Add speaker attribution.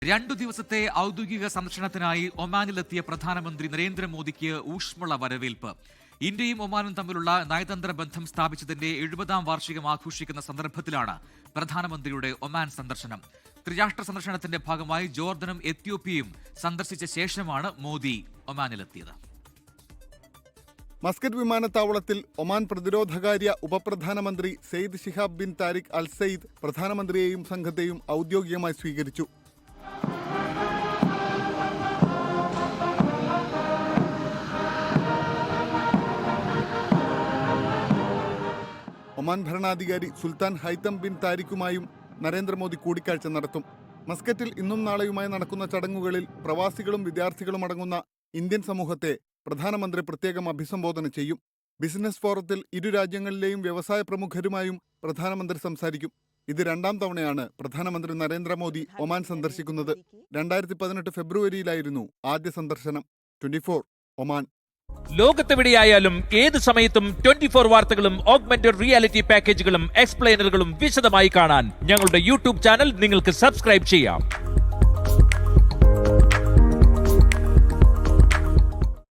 Speaker 1: 2 ദിവസത്തെ ഔദ്യോഗിക സന്ദർശനത്തിനായി ഒമാനിലെത്തിയ പ്രധാനമന്ത്രി നരേന്ദ്രമോദിക്ക് ഊഷ്മള വരവേൽപ്പ്. ഇന്ത്യയും ഒമാനും തമ്മിലുള്ള നയതന്ത്ര ബന്ധം സ്ഥാപിച്ചതിന്റെ 70ാം വാർഷികം ആഘോഷിക്കുന്ന സന്ദർഭത്തിലാണ് പ്രധാനമന്ത്രിയുടെ ഒമാൻ സന്ദർശനം. ത്രിരാഷ്ട്ര സന്ദർശനത്തിന്റെ ഭാഗമായി ജോർദനും എത്യോപ്യയും സന്ദർശിച്ച ശേഷമാണ് മോദി ഒമാനിലെത്തിയത്.
Speaker 2: മസ്കറ്റ് വിമാനത്താവളത്തിൽ ഒമാൻ പ്രതിരോധകാര്യ ഉപപ്രധാനമന്ത്രി സെയ്ദ് ഷിഹാബ് ബിൻ താരിഖ് അൽ സയ്ദ് പ്രധാനമന്ത്രിയെയും സംഘത്തെയും ഔദ്യോഗികമായി സ്വീകരിച്ചു. ഒമാൻ ഭരണാധികാരി സുൽത്താൻ ഹൈതം ബിൻ താരിഖുമായും നരേന്ദ്രമോദി കൂടിക്കാഴ്ച നടത്തും. മസ്കറ്റിൽ ഇന്നും നാളെയുമായി നടക്കുന്ന ചടങ്ങുകളിൽ പ്രവാസികളും വിദ്യാർത്ഥികളും അടങ്ങുന്ന ഇന്ത്യൻ സമൂഹത്തെ പ്രധാനമന്ത്രി പ്രത്യേകം അഭിസംബോധന ചെയ്യും. ബിസിനസ് ഫോറത്തിൽ ഇരു രാജ്യങ്ങളിലെയും വ്യവസായ പ്രമുഖരുമായും പ്രധാനമന്ത്രി സംസാരിക്കും. ഇത് 2ാം തവണയാണ് പ്രധാനമന്ത്രി നരേന്ദ്രമോദി ഒമാൻ സന്ദർശിക്കുന്നത്. 2018 ഫെബ്രുവരിയിലായിരുന്നു ആദ്യ സന്ദർശനം. 24 ഒമാൻ.
Speaker 3: ലോകത്തെവിടെയായാലും ഏത് സമയത്തും 24 വാർത്തകളും ഓഗ്മെന്റഡ് റിയാലിറ്റി പാക്കേജുകളും എക്സ്പ്ലെയിനറുകളും വിശദമായി കാണാൻ ഞങ്ങളുടെ യൂട്യൂബ് ചാനൽ നിങ്ങൾക്ക് സബ്സ്ക്രൈബ് ചെയ്യാം.